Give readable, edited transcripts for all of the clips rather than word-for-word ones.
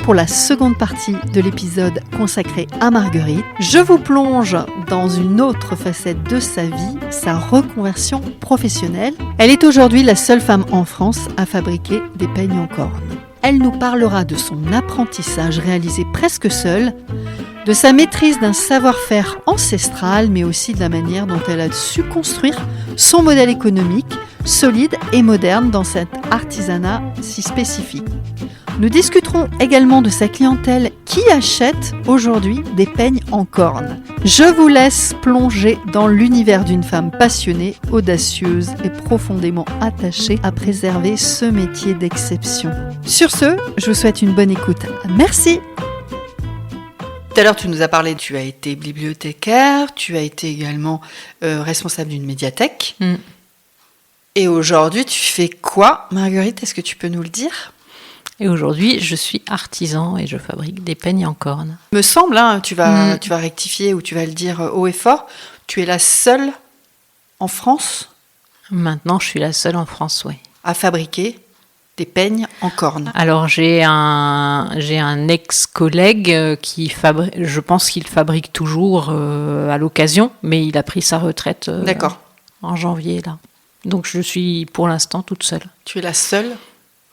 pour la seconde partie de l'épisode consacré à Marguerite. Je vous plonge dans une autre facette de sa vie, sa reconversion professionnelle. Elle est aujourd'hui la seule femme en France à fabriquer des peignes en corne. Elle nous parlera de son apprentissage réalisé presque seule, de sa maîtrise d'un savoir-faire ancestral, mais aussi de la manière dont elle a su construire son modèle économique, solide et moderne dans cet artisanat si spécifique. Nous discuterons également de sa clientèle qui achète aujourd'hui des peignes en corne. Je vous laisse plonger dans l'univers d'une femme passionnée, audacieuse et profondément attachée à préserver ce métier d'exception. Sur ce, je vous souhaite une bonne écoute. Merci! Tout à l'heure, tu nous as parlé, tu as été bibliothécaire, tu as été également responsable d'une médiathèque. Et aujourd'hui, tu fais quoi, Marguerite? Est-ce que tu peux nous le dire? Et aujourd'hui, je suis artisan et je fabrique des peignes en corne. Me semble, tu vas rectifier ou tu vas le dire haut et fort, tu es la seule en France? Maintenant, je suis la seule en France, oui. À fabriquer des peignes en corne. Alors, j'ai un ex-collègue qui fabrique, je pense qu'il fabrique toujours à l'occasion, mais il a pris sa retraite en janvier, là. Donc, je suis pour l'instant toute seule. Tu es la seule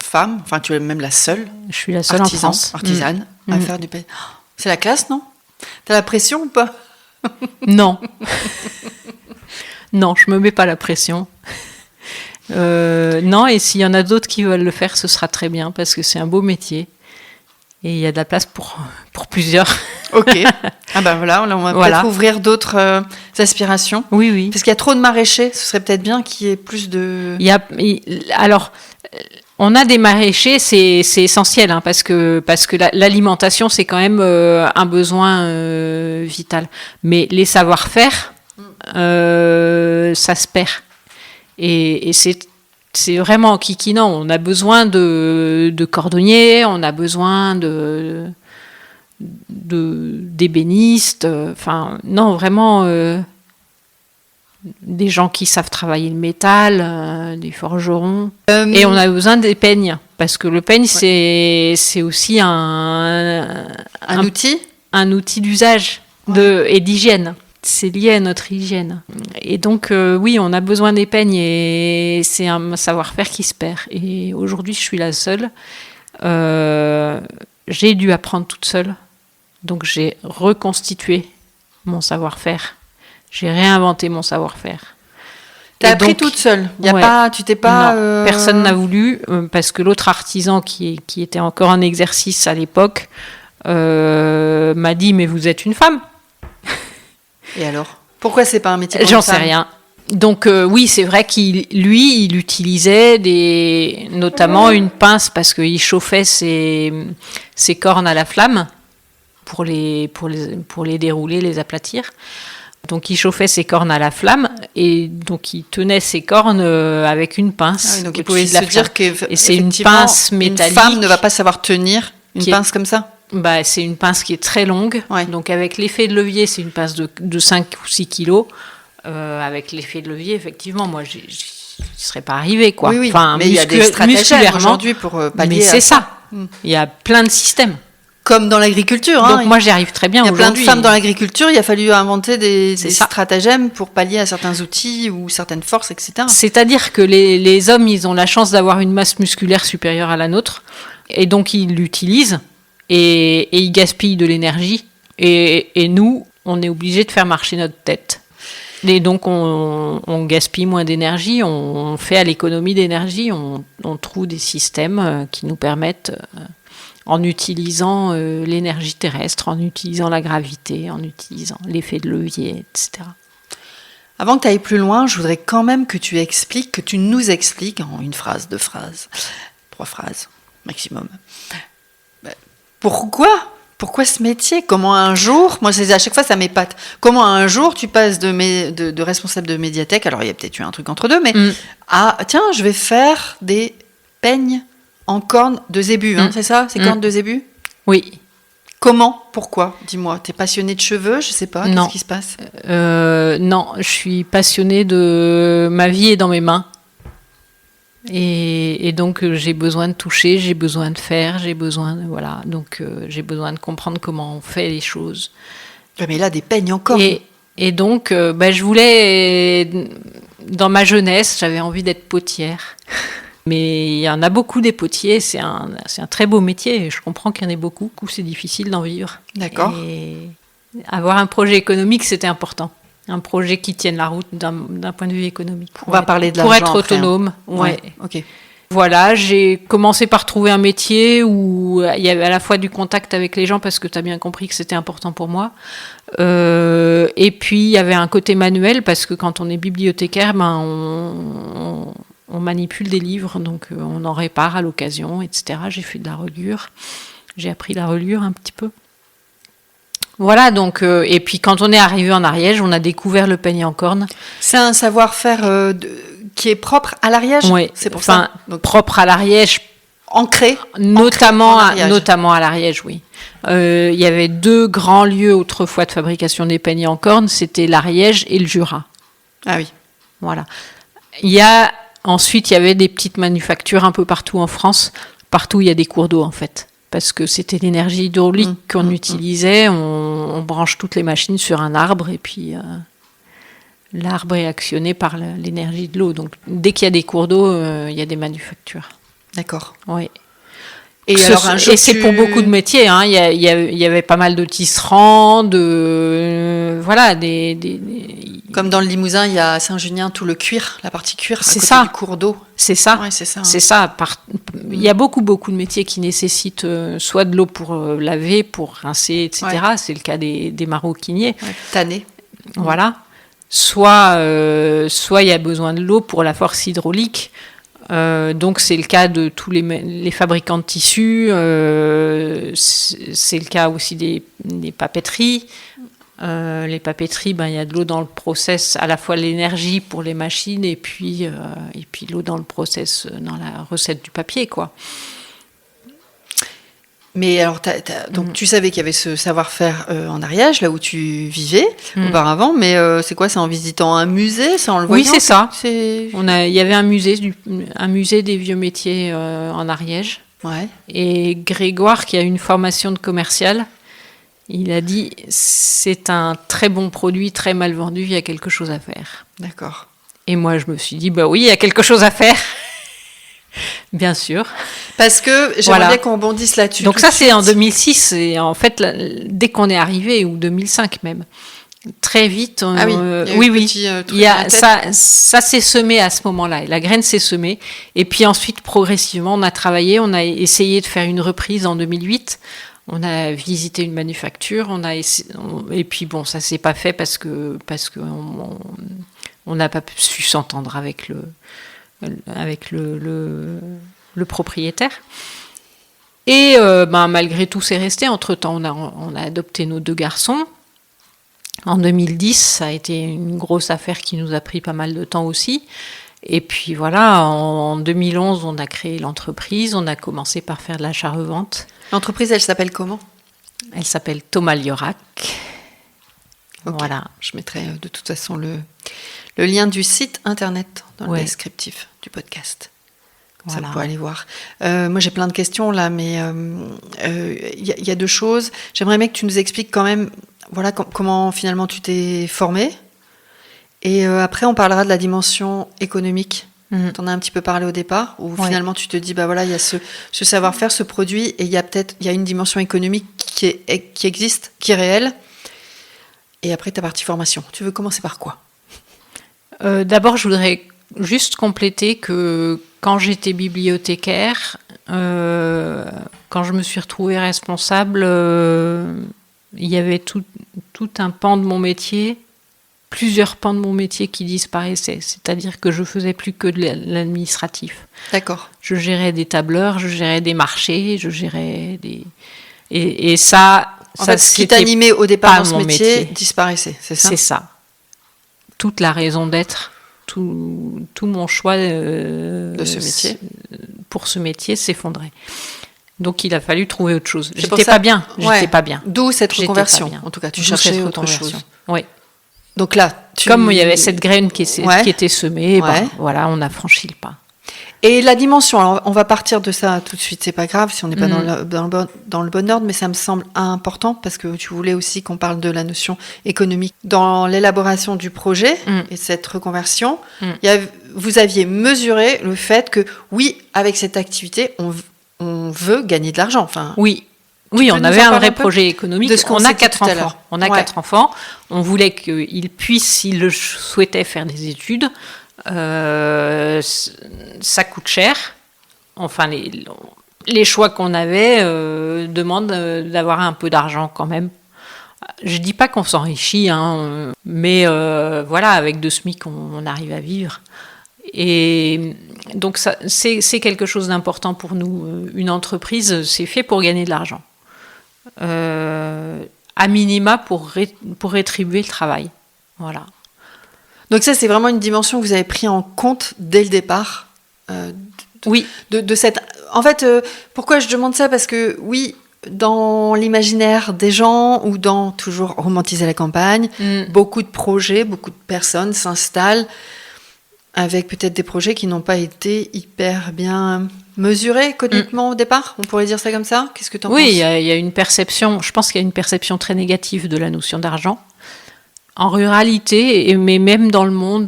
femme, enfin tu es même la seule. Je suis la seule artisane à faire du peignes. C'est la classe, non? T'as la pression ou pas? Non. Non, je me mets pas la pression. Non, et s'il y en a d'autres qui veulent le faire, ce sera très bien parce que c'est un beau métier et il y a de la place pour plusieurs. Ok. Ah ben voilà, on va peut-être ouvrir d'autres aspirations. Oui. Parce qu'il y a trop de maraîchers, ce serait peut-être bien qu'il y ait plus de... Alors, on a des maraîchers, c'est essentiel, parce que l'alimentation, c'est quand même un besoin vital. Mais les savoir-faire, ça se perd. Et c'est vraiment enquiquinant. On a besoin de cordonniers, on a besoin d'ébénistes. Enfin, non, vraiment... des gens qui savent travailler le métal, des forgerons. Et on a besoin des peignes, parce que le peigne, c'est aussi un outil. Un outil d'usage et d'hygiène. C'est lié à notre hygiène. Et donc, oui, on a besoin des peignes, et c'est un savoir-faire qui se perd. Et aujourd'hui, je suis la seule. J'ai dû apprendre toute seule. Donc, j'ai reconstitué mon savoir-faire. J'ai réinventé mon savoir-faire. T'as appris toute seule. Tu t'es pas. Non, personne n'a voulu parce que l'autre artisan qui était encore en exercice à l'époque m'a dit mais vous êtes une femme. Et alors? Pourquoi c'est pas un métier pour J'en une femme? sais rien. Donc oui, c'est vrai il utilisait notamment une pince parce qu'il chauffait ses cornes à la flamme pour les dérouler, les aplatir. Donc il chauffait ses cornes à la flamme et donc il tenait ses cornes avec une pince. Ah oui, donc il pouvait se dire que et c'est une pince métallique. Une femme ne va pas savoir tenir une pince comme ça. C'est une pince qui est très longue. Ouais. Donc avec l'effet de levier, c'est une pince de 5 ou 6 kilos. Avec l'effet de levier, effectivement, moi je ne serais pas arrivée, quoi. Oui. Enfin, mais il y a des stratagèmes aujourd'hui pour pallier. Mais c'est ça. Il y a plein de systèmes. Comme dans l'agriculture. Donc moi, j'y arrive très bien aujourd'hui. Il y a plein de femmes dans l'agriculture, il a fallu inventer des stratagèmes pour pallier à certains outils ou certaines forces, etc. C'est-à-dire que les hommes, ils ont la chance d'avoir une masse musculaire supérieure à la nôtre, et donc ils l'utilisent, et ils gaspillent de l'énergie, et nous, on est obligés de faire marcher notre tête. Et donc on gaspille moins d'énergie, on fait à l'économie d'énergie, on trouve des systèmes qui nous permettent... en utilisant l'énergie terrestre, en utilisant la gravité, en utilisant l'effet de levier, etc. Avant que tu ailles plus loin, je voudrais quand même que tu nous expliques en une phrase, 2 phrases, 3 phrases maximum. Pourquoi ce métier? Comment un jour, moi à chaque fois ça m'épate, comment un jour tu passes de responsable de médiathèque, alors il y a peut-être eu un truc entre deux, mais tiens, je vais faire des peignes en corne de zébu, c'est ça? C'est corne de zébu? Oui. Comment? Pourquoi? Dis-moi. T'es passionnée de cheveux? Je sais pas. Non. Qu'est-ce qui se passe? Non, je suis passionnée de... Ma vie est dans mes mains. Et donc j'ai besoin de toucher, j'ai besoin de faire, j'ai besoin de, voilà, donc j'ai besoin de comprendre comment on fait les choses. Mais là, des peignes encore. Et donc, je voulais, dans ma jeunesse, j'avais envie d'être potière. Mais il y en a beaucoup des potiers, c'est un très beau métier. Je comprends qu'il y en ait beaucoup, c'est difficile d'en vivre. D'accord. Et avoir un projet économique, c'était important. Un projet qui tienne la route d'un point de vue économique. On va parler de l'argent pour être après, autonome. hein. Ouais. Ok. Voilà, j'ai commencé par trouver un métier où il y avait à la fois du contact avec les gens, parce que tu as bien compris que c'était important pour moi. Et puis, il y avait un côté manuel, parce que quand on est bibliothécaire, on manipule des livres, donc on en répare à l'occasion, etc. J'ai fait de la reliure. J'ai appris la reliure un petit peu. Voilà, donc, et puis quand on est arrivé en Ariège, on a découvert le peigne en corne. C'est un savoir-faire qui est propre à l'Ariège. Oui, c'est pour ça. Donc, propre à l'Ariège, ancré, notamment à l'Ariège, oui. Il y avait 2 grands lieux autrefois de fabrication des peignes en corne, c'était l'Ariège et le Jura. Ah oui. Voilà. Ensuite, il y avait des petites manufactures un peu partout en France. Partout, il y a des cours d'eau, en fait. Parce que c'était l'énergie hydraulique qu'on utilisait. On branche toutes les machines sur un arbre et puis l'arbre est actionné par l'énergie de l'eau. Donc, dès qu'il y a des cours d'eau, il y a des manufactures. D'accord. Oui. Et c'est pour beaucoup de métiers. Hein. Il y avait pas mal de tisserands, voilà, Comme dans le Limousin, il y à Saint-Junien tout le cuir, la partie cuir, à côté du cours d'eau. C'est ça. Ouais, c'est ça. Hein. C'est ça. Il y a beaucoup de métiers qui nécessitent soit de l'eau pour laver, pour rincer, etc. Ouais. C'est le cas des maroquiniers. Ouais, tanner. Voilà. Soit il y a besoin de l'eau pour la force hydraulique. Donc c'est le cas de tous les fabricants de tissus, c'est le cas aussi des papeteries. Les papeteries, il y a de l'eau dans le process, à la fois l'énergie pour les machines et puis l'eau dans le process, dans la recette du papier, quoi. Mais alors, donc tu savais qu'il y avait ce savoir-faire en Ariège, là où tu vivais auparavant, mais c'est quoi? C'est en visitant un musée? C'est en le voyant? Oui, c'est ça. Il y avait un musée des vieux métiers en Ariège. Ouais. Et Grégoire, qui a une formation de commercial, il a dit « c'est un très bon produit, très mal vendu, il y a quelque chose à faire ». D'accord. Et moi, je me suis dit « oui, il y a quelque chose à faire ». Bien sûr. Parce que j'aimerais bien qu'on rebondisse là-dessus. Donc ça, c'est en 2006. Et en fait, dès qu'on est arrivé, ou 2005 même, très vite... ça s'est semé à ce moment-là. La graine s'est semée. Et puis ensuite, progressivement, on a travaillé. On a essayé de faire une reprise en 2008. On a visité une manufacture. Et puis bon, ça s'est pas fait parce que on n'a pas su s'entendre avec le propriétaire. Et malgré tout, c'est resté. Entre-temps, on a adopté nos 2 garçons. En 2010, ça a été une grosse affaire qui nous a pris pas mal de temps aussi. Et puis voilà, en 2011, on a créé l'entreprise. On a commencé par faire de l'achat-revente. L'entreprise, elle s'appelle comment? Elle s'appelle Thomas Liorac. Okay. Voilà. Je mettrai de toute façon le lien du site internet dans le descriptif du podcast. Comme ça, vous pouvez aller voir. Moi, j'ai plein de questions là, mais il y a 2 choses. J'aimerais bien que tu nous expliques quand même, voilà, comment finalement tu t'es formée. Et après, on parlera de la dimension économique. Tu en as un petit peu parlé au départ, où finalement tu te dis, voilà, il y a ce savoir-faire, ce produit, et il y a une dimension économique qui existe, qui est réelle. Et après, ta partie formation. Tu veux commencer par quoi? D'abord, je voudrais juste compléter que quand j'étais bibliothécaire, quand je me suis retrouvée responsable, il y avait tout un pan de mon métier, plusieurs pans de mon métier qui disparaissaient. C'est-à-dire que je faisais plus que de l'administratif. D'accord. Je gérais des tableurs, je gérais des marchés, je gérais des... Et ça... En fait, ce qui t'animait au départ dans ce métier disparaissait, c'est ça? C'est ça. Toute la raison d'être, tout mon choix de ce métier. Pour ce métier s'effondrait. Donc il a fallu trouver autre chose. J'étais pas bien. D'où cette reconversion. En tout cas, tu cherchais autre chose. Oui. Donc là, comme il y avait cette graine qui était semée, voilà, on a franchi le pas. Et la dimension, alors on va partir de ça tout de suite, c'est pas grave si on n'est pas dans le bon ordre, mais ça me semble important parce que tu voulais aussi qu'on parle de la notion économique. Dans l'élaboration du projet et cette reconversion, vous aviez mesuré le fait que oui, avec cette activité, on veut gagner de l'argent. Enfin, oui, on avait un vrai projet économique. On a 4 enfants. On a 4 enfants. On voulait qu'ils puissent, s'ils le souhaitaient, faire des études. Ça coûte cher. Enfin, les choix qu'on avait demandent d'avoir un peu d'argent quand même. Je dis pas qu'on s'enrichit, mais voilà, avec 2 SMIC, on arrive à vivre. Et donc, ça, c'est quelque chose d'important pour nous. Une entreprise, c'est fait pour gagner de l'argent. À minima pour rétribuer le travail. Voilà. Donc ça, c'est vraiment une dimension que vous avez pris en compte dès le départ. Oui. De cette. En fait, pourquoi je demande ça ? Parce que oui, dans l'imaginaire des gens ou dans toujours romantiser la campagne, beaucoup de projets, beaucoup de personnes s'installent avec peut-être des projets qui n'ont pas été hyper bien mesurés économiquement au départ. On pourrait dire ça comme ça ? Qu'est-ce que tu en penses ? Oui, il y a une perception. Je pense qu'il y a une perception très négative de la notion d'argent. En ruralité, mais même dans le monde,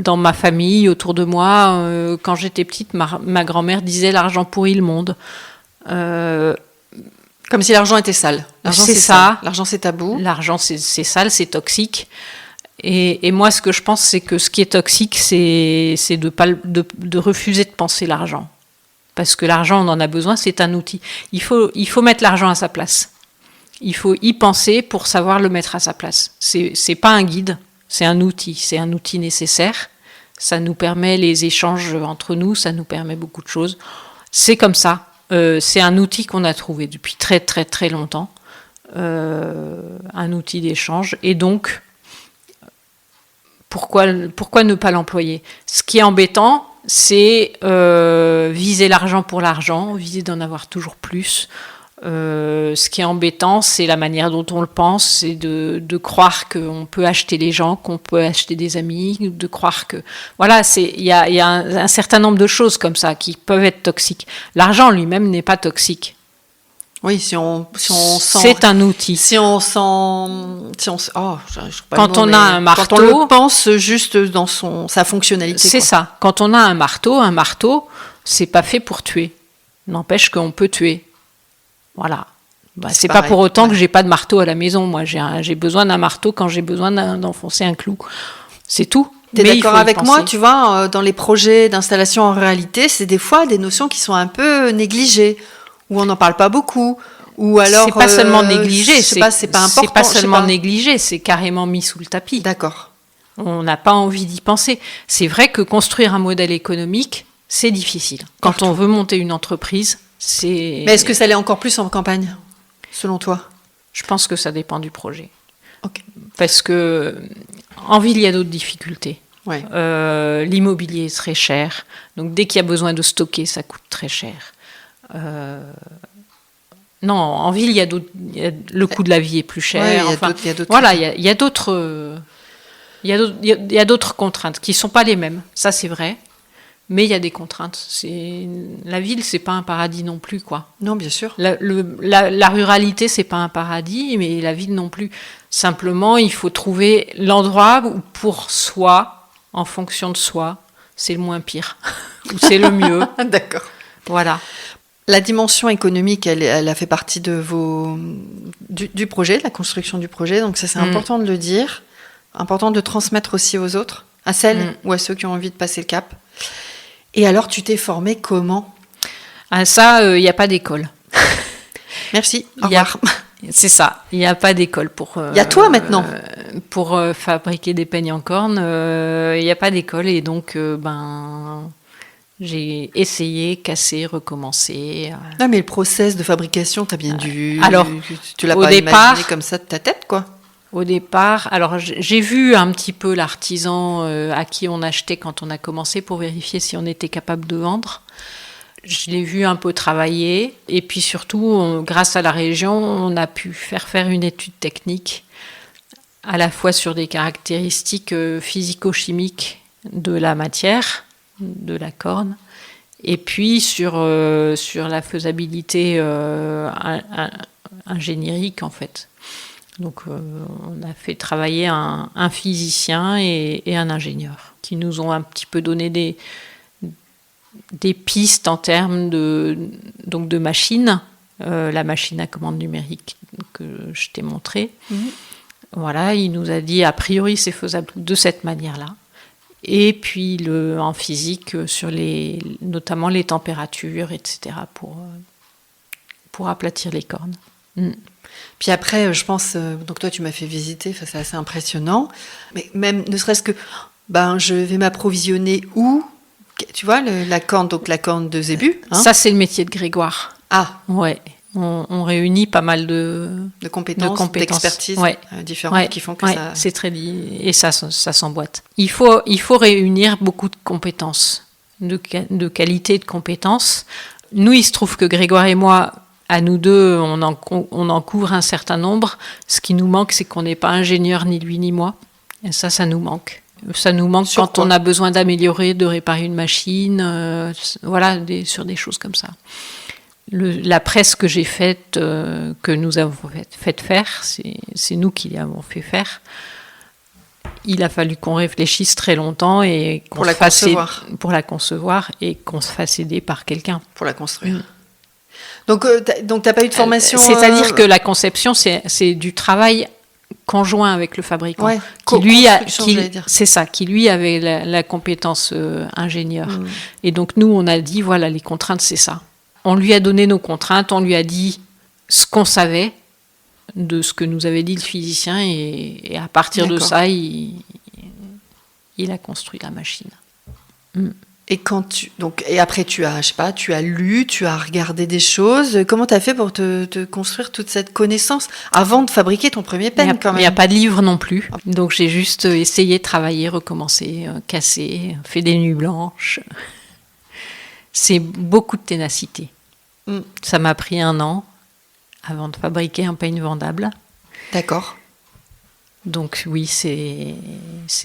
dans ma famille, autour de moi, quand j'étais petite, ma grand-mère disait « l'argent pourrit le monde ». Comme si l'argent était sale. L'argent, c'est ça. L'argent, c'est tabou. L'argent, c'est sale, c'est toxique. Et moi, ce que je pense, c'est que ce qui est toxique, c'est de refuser de penser l'argent. Parce que l'argent, on en a besoin, c'est un outil. Il faut mettre l'argent à sa place. Il faut y penser pour savoir le mettre à sa place. C'est pas un guide, c'est un outil nécessaire. Ça nous permet les échanges entre nous, ça nous permet beaucoup de choses. C'est comme ça. C'est un outil qu'on a trouvé depuis très très très longtemps. Un outil d'échange. Et donc, pourquoi ne pas l'employer ? Ce qui est embêtant, c'est viser l'argent pour l'argent, viser d'en avoir toujours plus. Ce qui est embêtant, c'est la manière dont on le pense, c'est de croire qu'on peut acheter les gens, qu'on peut acheter des amis, de croire que... Voilà, il y a un certain nombre de choses comme ça qui peuvent être toxiques. L'argent lui-même n'est pas toxique. Oui, si on sent... C'est un outil. Quand on a un marteau... Quand on le pense juste dans sa fonctionnalité. C'est ça. Quand on a un marteau, c'est pas fait pour tuer. N'empêche qu'on peut tuer. Voilà. C'est pas pour autant que j'ai pas de marteau à la maison. Moi, j'ai besoin d'un marteau quand j'ai besoin d'enfoncer un clou. C'est tout. T'es d'accord avec moi ? Tu vois, dans les projets d'installation en réalité, c'est des fois des notions qui sont un peu négligées, où on n'en parle pas beaucoup, ou alors... C'est pas seulement négligé. C'est pas important. C'est pas seulement négligé, c'est carrément mis sous le tapis. D'accord. On n'a pas envie d'y penser. C'est vrai que construire un modèle économique, c'est difficile. Quand on veut monter une entreprise, c'est... Mais est-ce que ça l'est encore plus en campagne, selon toi ? Je pense que ça dépend du projet. Okay. Parce que en ville, il y a d'autres difficultés. Ouais. L'immobilier est très cher. Donc, dès qu'il y a besoin de stocker, ça coûte très cher. Non, en ville, le coût de la vie est plus cher. Ouais, il y a d'autres contraintes qui ne sont pas les mêmes. Ça, c'est vrai. Mais il y a des contraintes. La ville, c'est pas un paradis non plus, quoi. Non, bien sûr. La ruralité, c'est pas un paradis, mais la ville non plus. Simplement, il faut trouver l'endroit où, pour soi, en fonction de soi, c'est le moins pire, ou c'est le mieux. D'accord. Voilà. La dimension économique, elle a fait partie du projet, de la construction du projet. Donc ça, c'est important de le dire. Important de transmettre aussi aux autres, à celles ou à ceux qui ont envie de passer le cap. Et alors, tu t'es formée comment ? Ça, il n'y a pas d'école. Merci. Au revoir. C'est ça. Il n'y a pas d'école pour. Il y a toi maintenant. Pour fabriquer des peignes en corne, il n'y a pas d'école et donc j'ai essayé, cassé, recommencé. Non, mais le process de fabrication, t'as bien dû. Alors, tu l'as pas imaginé comme ça de ta tête, quoi. Au départ, alors j'ai vu un petit peu l'artisan à qui on achetait quand on a commencé pour vérifier si on était capable de vendre. Je l'ai vu un peu travailler et puis surtout, grâce à la région, on a pu faire une étude technique à la fois sur des caractéristiques physico-chimiques de la matière de la corne. Et puis sur la faisabilité ingénierique, en fait. Donc on a fait travailler un physicien et un ingénieur qui nous ont un petit peu donné des pistes en termes de machines. La machine à commande numérique que je t'ai montrée. Voilà, il nous a dit a priori c'est faisable de cette manière-là. Et puis en physique sur notamment les températures, etc. pour aplatir les cornes. Puis après, je pense, donc toi tu m'as fait visiter, c'est assez impressionnant. Mais même ne serait-ce que, je vais m'approvisionner où? Tu vois la corne, donc la corne de zébu. Hein, ça c'est le métier de Grégoire. Ah, ouais. On réunit pas mal de compétences. D'expertise différentes qui font que ça... c'est très lié et ça s'emboîte. Il faut réunir beaucoup de compétences, de qualité de compétences. Nous, il se trouve que Grégoire et moi, à nous deux, on en couvre un certain nombre. Ce qui nous manque, c'est qu'on n'est pas ingénieur, ni lui ni moi. Et ça nous manque. Ça nous manque sur quand on a besoin d'améliorer, de réparer une machine, sur des choses comme ça. La presse que j'ai faite, que nous avons fait faire, c'est nous qui l'avons fait faire. Il a fallu qu'on réfléchisse très longtemps et pour la concevoir. Pour la concevoir et qu'on se fasse aider par quelqu'un. Pour la construire. Donc t'as pas eu de formation. C'est-à-dire que la conception, c'est du travail conjoint avec le fabricant, qui lui avait la compétence ingénieur. Et donc nous, on a dit voilà, les contraintes, c'est ça. On lui a donné nos contraintes, on lui a dit ce qu'on savait de ce que nous avait dit le physicien et à partir de ça, il a construit la machine. Et après tu as lu, tu as regardé des choses. Comment tu as fait pour te construire toute cette connaissance avant de fabriquer ton premier peigne quand même? Il n'y a pas de livre non plus. Donc j'ai juste essayé de travailler, recommencer, casser, fait des nuits blanches. C'est beaucoup de ténacité. Ça m'a pris 1 an avant de fabriquer un peigne vendable. D'accord. Donc oui, c'est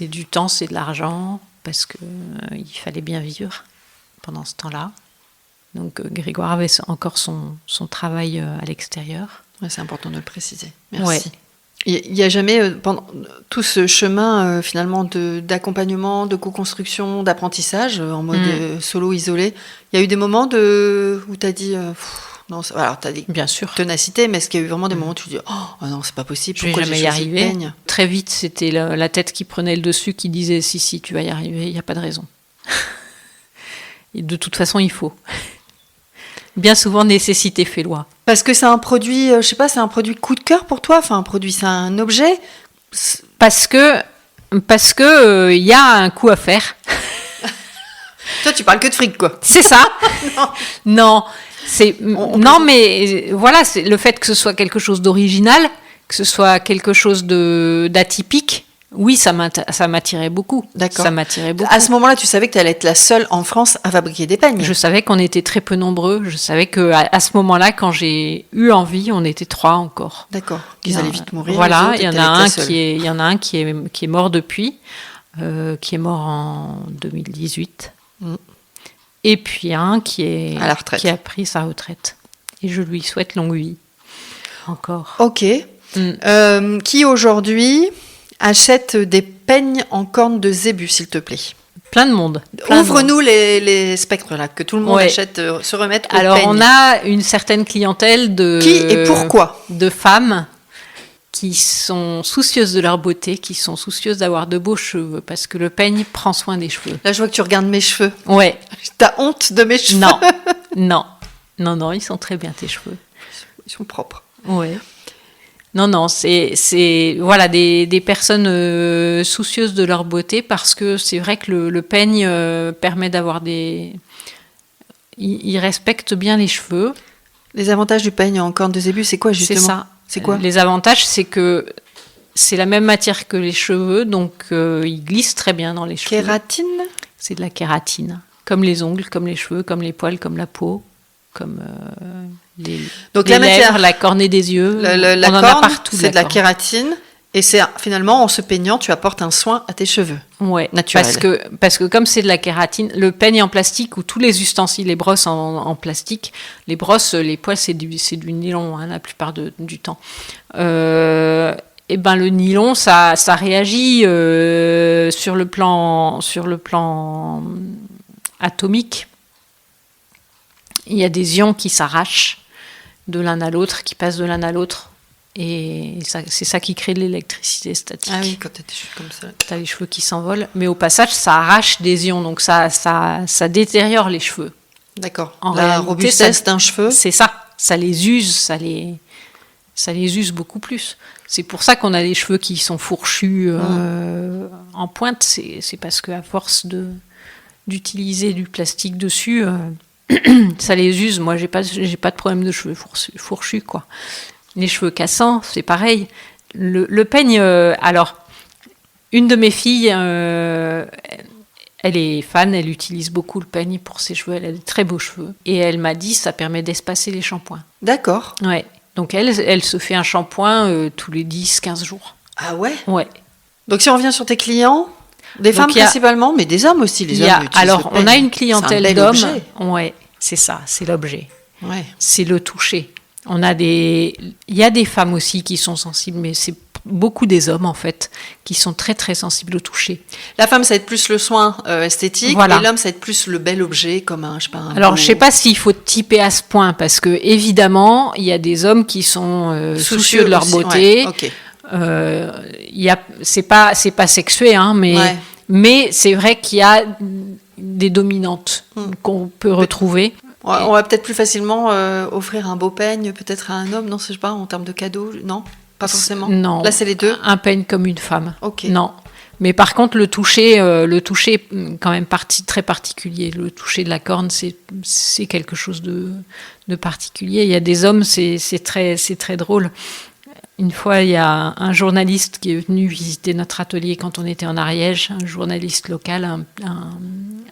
du temps, c'est de l'argent, parce qu'il fallait bien vivre pendant ce temps-là. Donc Grégoire avait encore son travail à l'extérieur. Ouais, c'est important de le préciser. Merci. Ouais. Il n'y a jamais, pendant tout ce chemin finalement d'accompagnement, de co-construction, d'apprentissage en mode solo isolé, il y a eu des moments où tu as dit, non, alors tu as dit bien sûr ténacité, mais est-ce qu'il y a eu vraiment des moments où tu dis, oh non, c'est pas possible, pourquoi j'ai jamais y arrivé. Très vite, c'était la tête qui prenait le dessus, qui disait si, tu vas y arriver, il n'y a pas de raison. Et de toute façon, il faut. Bien souvent, nécessité fait loi. Parce que c'est un produit, c'est un produit coup de cœur pour toi, enfin c'est un objet. Parce que y a un coup à faire. Toi, tu parles que de fric, quoi. C'est ça. Non, mais voilà, c'est le fait que ce soit quelque chose d'original, que ce soit quelque chose d'atypique. Oui, ça m'attirait beaucoup. D'accord. Ça m'attirait beaucoup. À ce moment-là, tu savais que tu allais être la seule en France à fabriquer des peignes. Je savais qu'on était très peu nombreux. Je savais qu'à ce moment-là, quand j'ai eu envie, on était 3 encore. D'accord. Ils allaient vite mourir. Voilà, il y en a un qui est mort depuis, qui est mort en 2018. Et puis un qui est à la retraite, qui a pris sa retraite. Et je lui souhaite longue vie. Encore. Ok. Qui aujourd'hui achète des peignes en corne de zébu, s'il te plaît? Plein de monde. Ouvre-nous les spectres là, que tout le monde achète, se remette aux Alors, peignes. on a une certaine clientèle Qui et pourquoi? De femmes qui sont soucieuses de leur beauté, qui sont soucieuses d'avoir de beaux cheveux, parce que le peigne prend soin des cheveux. Là, je vois que tu regardes mes cheveux. Ouais. T'as honte de mes cheveux? Non, ils sont très bien, tes cheveux. Ils sont propres. Ouais. Non, c'est voilà, des personnes soucieuses de leur beauté, parce que c'est vrai que le peigne permet d'avoir il respecte bien les cheveux. Les avantages du peigne en corne de zébu, c'est quoi justement? C'est ça. C'est quoi? Les avantages, c'est que c'est la même matière que les cheveux, donc il glisse très bien dans les cheveux. Kératine? C'est de la kératine. Comme les ongles, comme les cheveux, comme les poils, comme la peau, comme donc les lèvres, la cornée des yeux. La on en corne, a partout. c'est de la kératine. Et c'est finalement, en se peignant, tu apportes un soin à tes cheveux. Ouais, naturel. parce que comme c'est de la kératine, le peigne en plastique ou tous les ustensiles, les brosses en plastique, les brosses, les poils, c'est du nylon la plupart du temps. Et ben le nylon, ça réagit sur le plan atomique. Il y a des ions qui s'arrachent de l'un à l'autre, qui passent de l'un à l'autre. Et c'est ça qui crée de l'électricité statique. Ah oui, quand tu as des cheveux comme ça. Tu as les cheveux qui s'envolent. Mais au passage, ça arrache des ions. Donc ça détériore les cheveux. D'accord. En la réalité, robustesse d'un cheveu. C'est ça. Ça les use. Ça les use beaucoup plus. C'est pour ça qu'on a des cheveux qui sont fourchus en pointe. C'est parce qu'à force d'utiliser du plastique dessus, ça les use. Moi, j'ai pas de problème de cheveux fourchus, quoi. Les cheveux cassants, c'est pareil. Le peigne, alors, une de mes filles, elle est fan, elle utilise beaucoup le peigne pour ses cheveux, elle a des très beaux cheveux. Et elle m'a dit, ça permet d'espacer les shampoings. D'accord. Ouais. Donc elle se fait un shampoing tous les 10-15 jours. Ah ouais? Ouais. Donc si on revient sur tes clients, des femmes principalement, mais des hommes aussi, les hommes utilisent alors, le peigne. on a une clientèle c'est un bel d'hommes. objet. Ouais, c'est ça, c'est l'objet. Ouais. C'est le toucher. Il y a des femmes aussi qui sont sensibles, mais c'est beaucoup des hommes en fait qui sont très très sensibles au toucher. La femme, ça va être plus le soin esthétique, Voilà. et l'homme, ça va être plus le bel objet, comme un, je sais pas. Alors, je sais pas s'il faut typer à ce point, parce que évidemment, il y a des hommes qui sont soucieux de leur aussi, beauté. ouais, ok. C'est pas sexué, hein, mais c'est vrai qu'il y a des dominantes qu'on peut retrouver. On va peut-être plus facilement offrir un beau peigne, peut-être à un homme, non, je sais pas, en termes de cadeaux, non, pas forcément. Non. Là, c'est les deux. Un peigne comme une femme. Ok. Non. Mais par contre, le toucher quand même très particulier. Le toucher de la corne, c'est quelque chose de particulier. Il y a des hommes, c'est très drôle. Une fois, il y a un journaliste qui est venu visiter notre atelier quand on était en Ariège, un journaliste local,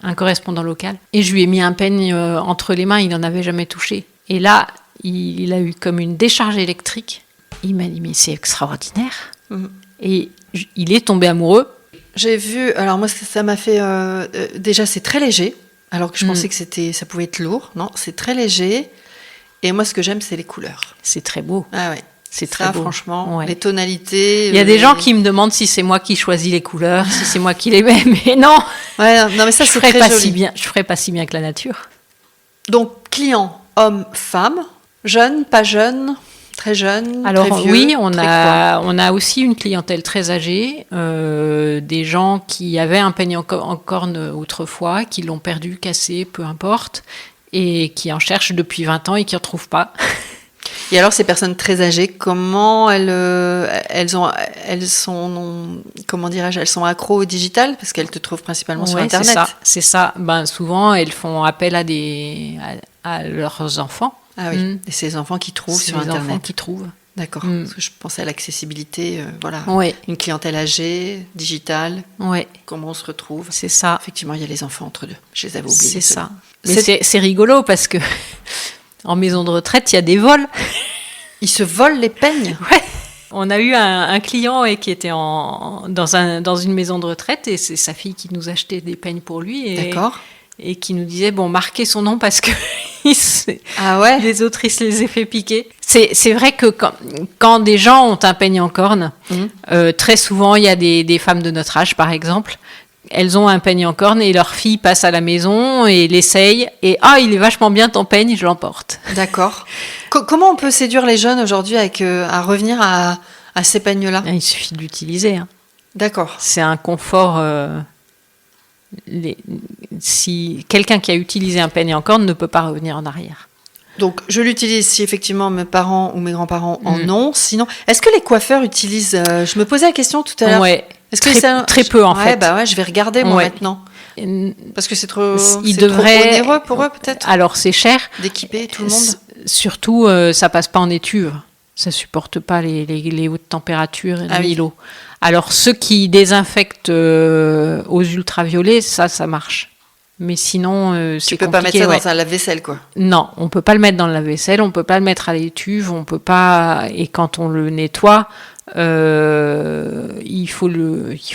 un correspondant local. Et je lui ai mis un peigne entre les mains, il n'en avait jamais touché. Et là, il a eu comme une décharge électrique. Il m'a dit, mais c'est extraordinaire. Et il est tombé amoureux. J'ai vu, alors moi, ça m'a fait... déjà, c'est très léger, alors que je pensais que ça pouvait être lourd. Non, c'est très léger. Et moi, ce que j'aime, c'est les couleurs. C'est très beau. Ah ouais. C'est très beau. Franchement, ouais. Les tonalités. Il y a des gens qui me demandent si c'est moi qui choisis les couleurs, si c'est moi qui les mets, mais non. Ouais, non, mais ça, c'est très joli. Je ferais pas si bien que la nature. Donc, clients, hommes, femmes, jeunes, pas jeunes, très jeunes, alors, très vieux. Oui, on a aussi une clientèle très âgée, des gens qui avaient un peigne en corne autrefois, qui l'ont perdu, cassé, peu importe, et qui en cherchent depuis 20 ans et qui en trouvent pas. Et alors, ces personnes très âgées, comment elles sont, comment dirais-je, elles sont accros au digital parce qu'elles te trouvent principalement sur Internet. C'est ça. Ben, souvent, elles font appel à leurs enfants. Ah oui. Et ces enfants qui trouvent sur Internet. Enfants qui trouvent. D'accord. Parce que je pensais à l'accessibilité, voilà. Ouais. Une clientèle âgée, digitale. Ouais. Comment on se retrouve. C'est ça. Effectivement, il y a les enfants entre deux. Je les avais oubliés. C'est ça. Mais c'est rigolo parce que en maison de retraite, il y a des vols. Ils se volent les peignes. Ouais. On a eu un client qui était dans une maison de retraite et c'est sa fille qui nous achetait des peignes pour lui. D'accord. Et qui nous disait, bon, marquez son nom parce que les autres, ils se les aient fait piquer. C'est vrai que quand des gens ont un peigne en corne, très souvent, il y a des femmes de notre âge, par exemple, elles ont un peigne en corne et leur fille passe à la maison et l'essaye et il est vachement bien ton peigne, je l'emporte. D'accord. Comment on peut séduire les jeunes aujourd'hui à revenir à ces peignes-là ? Il suffit de l'utiliser. Hein. D'accord. C'est un confort. Si quelqu'un qui a utilisé un peigne en corne ne peut pas revenir en arrière. Donc, je l'utilise si effectivement mes parents ou mes grands-parents en ont. Sinon, est-ce que les coiffeurs utilisent je me posais la question tout à l'heure. Ouais. Est-ce que très peu en fait. Bah ouais, je vais regarder moi maintenant. Parce que c'est trop onéreux pour eux peut-être. Alors c'est cher. D'équiper tout le monde. Surtout, ça passe pas en étuve. Ça supporte pas les hautes températures ni l'eau. Alors ceux qui désinfectent aux ultraviolets, ça marche. Mais sinon, c'est compliqué. Tu peux pas mettre ça dans un lave-vaisselle, quoi. Non, on peut pas le mettre dans le lave-vaisselle, on peut pas le mettre à l'étuve, on peut pas. Et quand on le nettoie, il faut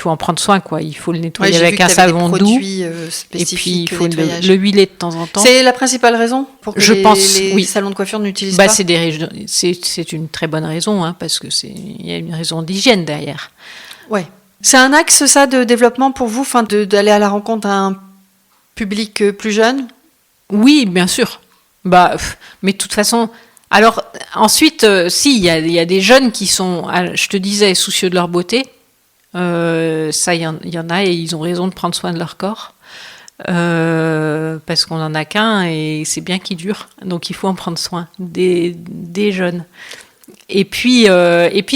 en prendre soin, quoi. Il faut le nettoyer Ouais, j'ai avec vu un que t'avais des savon doux. produits, Et puis, spécifiques il au faut nettoyage. le huiler de temps en temps. C'est la principale raison pour que Je pense, les salons de coiffure n'utilisent Bah, pas. c'est une très bonne raison, hein, parce que il y a une raison d'hygiène derrière. Ouais. C'est un axe, ça, de développement pour vous, d'aller à la rencontre d'un public plus jeune? Oui, bien sûr. Mais de toute façon, alors ensuite, si, il y a des jeunes qui sont, je te disais, soucieux de leur beauté. Ça, il y en a et ils ont raison de prendre soin de leur corps. Parce qu'on en a qu'un et c'est bien qu'il dure. Donc il faut en prendre soin des jeunes. Et puis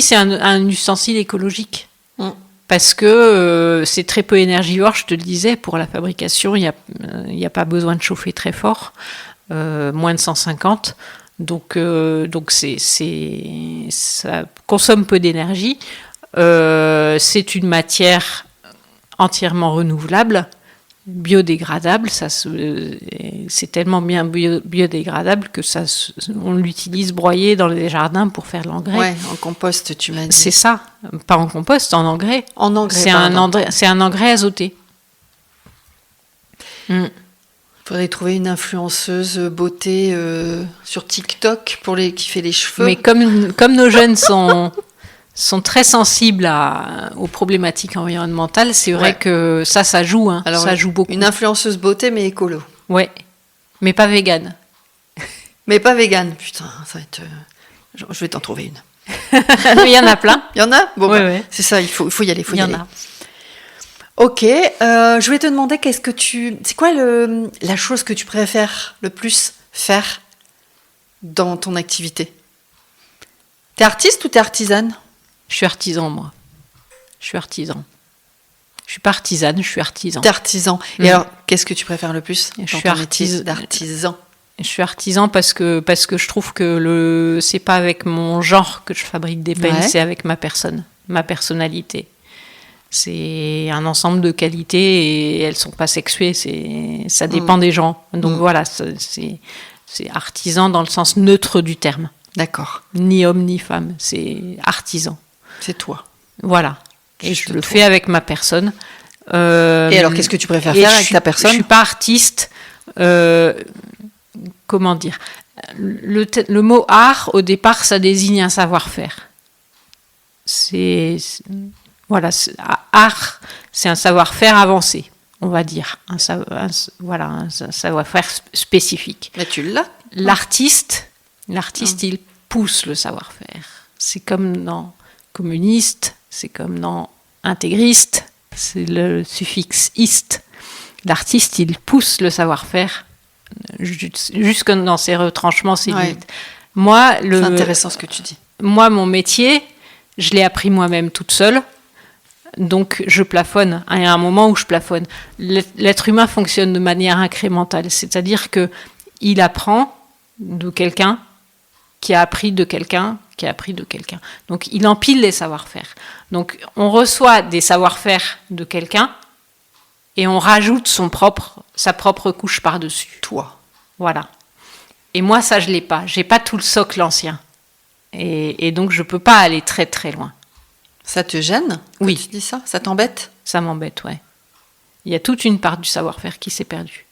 c'est un ustensile écologique. Parce que c'est très peu énergivore, je te le disais, pour la fabrication, il n'y a pas besoin de chauffer très fort, moins de 150. Donc ça consomme peu d'énergie. C'est une matière entièrement renouvelable, biodégradable. C'est tellement bien biodégradable que on l'utilise broyé dans les jardins pour faire de l'engrais. Ouais, en compost, tu m'as dit. C'est ça, pas en compost, en engrais. En engrais, c'est un engrais azoté. Faudrait trouver une influenceuse beauté sur TikTok qui fait les cheveux. Mais comme nos jeunes sont très sensibles aux problématiques environnementales, c'est vrai que ça joue. Hein. Alors, ça joue beaucoup. Une influenceuse beauté, mais écolo. Ouais, mais pas végane. Mais pas végane. Putain, ça va être... Je vais t'en trouver une. Il y en a plein. Il y en a? Bon, ouais. C'est ça, il faut y aller. Il y en a. Ok, je vais te demander c'est quoi la chose que tu préfères le plus faire dans ton activité? T'es artiste ou t'es artisane? Je suis artisan, moi. Je suis artisan. Je suis pas artisane, je suis artisan. T'es artisan. Et alors, qu'est-ce que tu préfères le plus Je suis d'artisan? Je suis artisan parce que je trouve que c'est pas avec mon genre que je fabrique des peignes, c'est avec ma personne, ma personnalité. C'est un ensemble de qualités et elles sont pas sexuées, ça dépend des gens. Donc voilà, c'est artisan dans le sens neutre du terme. D'accord. Ni homme ni femme, c'est artisan. C'est toi. Voilà. Et je le fais avec ma personne. Et alors, qu'est-ce que tu préfères faire avec ta personne? Je suis pas artiste. Comment dire? Le mot art, au départ, ça désigne un savoir-faire. Voilà, art, c'est un savoir-faire avancé, on va dire. Un savoir-faire spécifique. Mais tu l'as. L'artiste, il pousse le savoir-faire. C'est comme dans communiste, c'est comme dans intégriste, c'est le suffixe iste. L'artiste, il pousse le savoir-faire jusque dans ses retranchements, ses limites. C'est intéressant ce que tu dis. Moi, mon métier, je l'ai appris moi-même toute seule. Donc, je plafonne. Il y a un moment où je plafonne. L'être humain fonctionne de manière incrémentale. C'est-à-dire qu'il apprend de quelqu'un qui a appris de quelqu'un qui a appris de quelqu'un. Donc, il empile les savoir-faire. Donc, on reçoit des savoir-faire de quelqu'un et on rajoute sa propre couche par-dessus. Toi. Voilà. Et moi, ça, je l'ai pas. J'ai pas tout le socle ancien. Et donc, je peux pas aller très, très loin. Ça te gêne? Oui. Tu dis ça? Ça t'embête? Ça m'embête, ouais. Il y a toute une part du savoir-faire qui s'est perdue.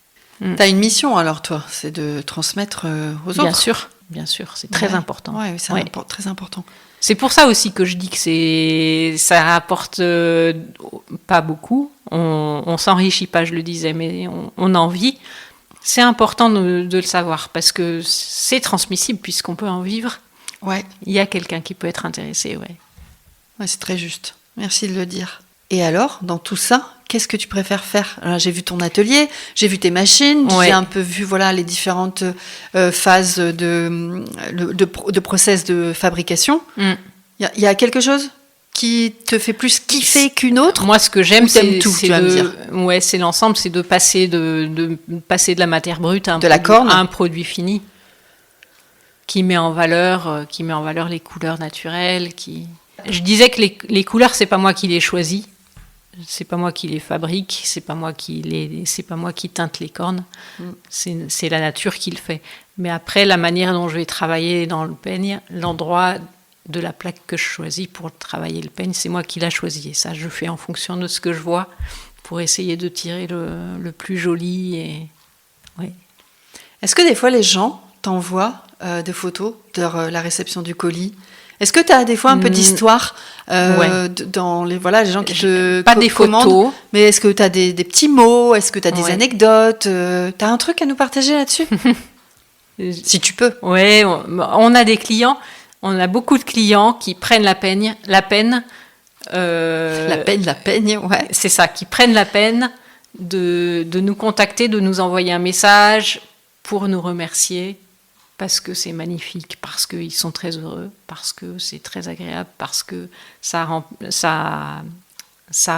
T'as une mission, alors, toi, c'est de transmettre aux autres. Bien sûr, c'est très important. Oui, c'est très important. C'est pour ça aussi que je dis que ça rapporte pas beaucoup. On s'enrichit pas, je le disais, mais on en vit. C'est important de le savoir parce que c'est transmissible puisqu'on peut en vivre. Ouais. Il y a quelqu'un qui peut être intéressé, ouais. Ouais, c'est très juste. Merci de le dire. Et alors, dans tout ça, qu'est-ce que tu préfères faire? Alors, j'ai vu ton atelier, j'ai vu tes machines, j'ai un peu vu les différentes phases de process de fabrication. Il y a quelque chose qui te fait plus kiffer qu'une autre? Moi, ce que j'aime, c'est l'ensemble, c'est de passer de la matière brute à un produit fini qui met en valeur les couleurs naturelles. Je disais que les couleurs, c'est pas moi qui les choisis. C'est pas moi qui les fabrique, c'est pas moi qui teinte les cornes, c'est la nature qui le fait. Mais après, la manière dont je vais travailler dans le peigne, l'endroit de la plaque que je choisis pour travailler le peigne. C'est moi qui l'a choisi. Et ça, je fais en fonction de ce que je vois pour essayer de tirer le plus joli. Et... Oui. Est-ce que des fois, les gens t'envoient des photos de la réception du colis ? Est-ce que tu as des fois un peu d'histoire dans les gens qui te pas des photos, mais est-ce que tu as des petits mots ? Est-ce que tu as des anecdotes ? Tu as un truc à nous partager là-dessus ? Si tu peux. Oui, on a des clients, on a beaucoup de clients qui prennent la peine. La peigne, ouais. C'est ça, qui prennent la peine de nous contacter, de nous envoyer un message pour nous remercier. Parce que c'est magnifique, parce qu'ils sont très heureux, parce que c'est très agréable, parce que ça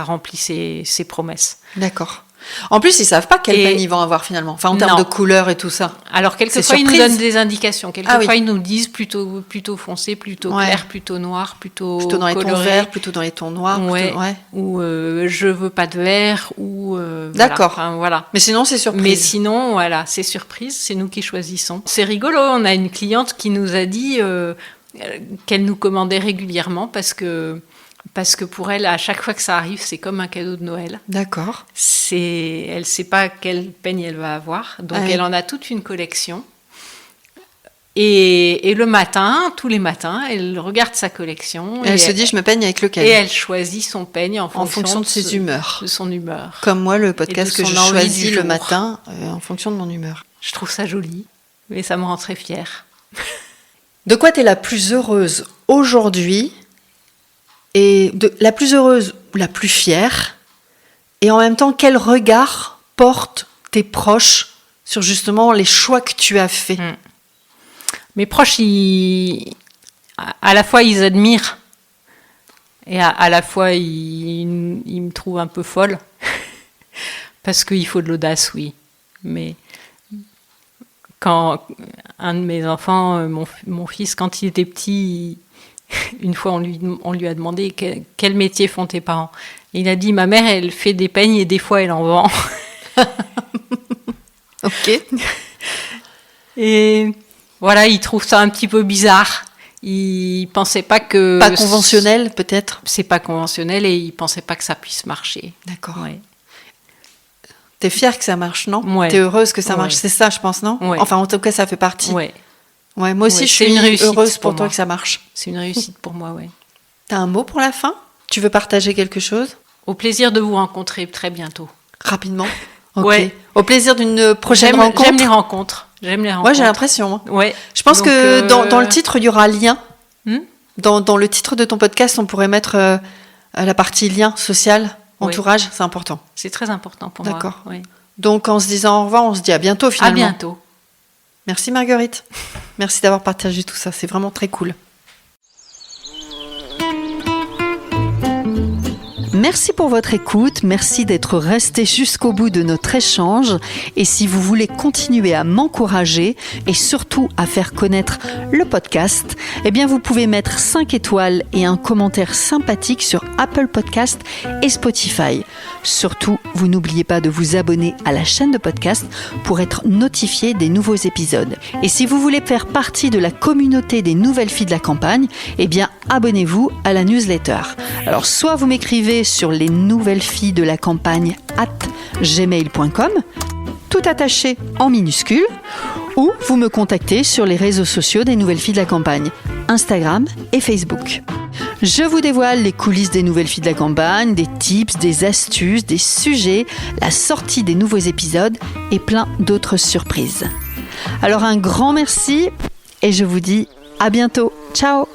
remplit ses promesses. D'accord. En plus, ils ne savent pas quel peigne ils vont avoir finalement, enfin en termes de couleur et tout ça. Alors quelquefois, ils nous donnent des indications. Quelquefois, ils nous disent plutôt foncé, plutôt clair, plutôt noir, plutôt dans coloré. Les tons verts, plutôt dans les tons noirs. Ou je veux pas de vert, ou... D'accord. Voilà. Mais sinon, c'est surprise. Mais sinon, voilà, c'est surprise, c'est nous qui choisissons. C'est rigolo, on a une cliente qui nous a dit qu'elle nous commandait régulièrement parce que pour elle, à chaque fois que ça arrive, c'est comme un cadeau de Noël. D'accord. Elle ne sait pas quel peigne elle va avoir, donc elle en a toute une collection. Et le matin, tous les matins, elle regarde sa collection. Et elle se dit, je me peigne avec lequel ? Et elle choisit son peigne en fonction de ses humeurs. De son humeur. Comme moi, le podcast que je choisis le matin en fonction de mon humeur. Je trouve ça joli, mais ça me rend très fière. De quoi tu es la plus heureuse aujourd'hui ? Et la plus heureuse ou la plus fière, et en même temps, quel regard portent tes proches sur justement les choix que tu as faits ? Mes proches, à la fois, ils admirent, et à la fois, ils me trouvent un peu folle, parce qu'il faut de l'audace, oui. Mais quand un de mes enfants, mon fils, quand il était petit... Une fois, on lui a demandé quel métier font tes parents. Et il a dit, ma mère, elle fait des peignes et des fois, elle en vend. Ok. Et voilà, il trouve ça un petit peu bizarre. Il pensait pas que... Pas conventionnel, peut-être ? C'est pas conventionnel et il pensait pas que ça puisse marcher. D'accord. Ouais. T'es fière que ça marche, non ? Ouais. T'es heureuse que ça marche, c'est ça, je pense, non ? Ouais. Enfin, en tout cas, ça fait partie. Ouais. Ouais, moi aussi, je suis heureuse pour toi moi. Que ça marche. C'est une réussite pour moi, ouais. T'as un mot pour la fin ? Tu veux partager quelque chose ? Au plaisir de vous rencontrer très bientôt. Rapidement ? Ok. Ouais. Au plaisir d'une prochaine rencontre ? J'aime les rencontres. Ouais, j'ai l'impression. Ouais. Je pense que dans le titre, il y aura lien. Dans le titre de ton podcast, on pourrait mettre la partie lien social, entourage, c'est important. C'est très important pour moi. D'accord. Oui. Donc, en se disant au revoir, on se dit à bientôt finalement. À bientôt. Merci Marguerite. Merci d'avoir partagé tout ça, c'est vraiment très cool. Merci pour votre écoute, merci d'être resté jusqu'au bout de notre échange. Et si vous voulez continuer à m'encourager et surtout à faire connaître le podcast, eh bien vous pouvez mettre 5 étoiles et un commentaire sympathique sur Apple Podcast et Spotify. Surtout, vous n'oubliez pas de vous abonner à la chaîne de podcast pour être notifié des nouveaux épisodes. Et si vous voulez faire partie de la communauté des nouvelles filles de la campagne, eh bien abonnez-vous à la newsletter. Alors soit vous m'écrivez sur les nouvelles filles de la campagne @gmail.com, tout attaché en minuscules, ou vous me contactez sur les réseaux sociaux des nouvelles filles de la campagne, Instagram et Facebook. Je vous dévoile les coulisses des nouvelles filles de la campagne, des tips, des astuces, des sujets, la sortie des nouveaux épisodes et plein d'autres surprises. Alors un grand merci et je vous dis à bientôt. Ciao!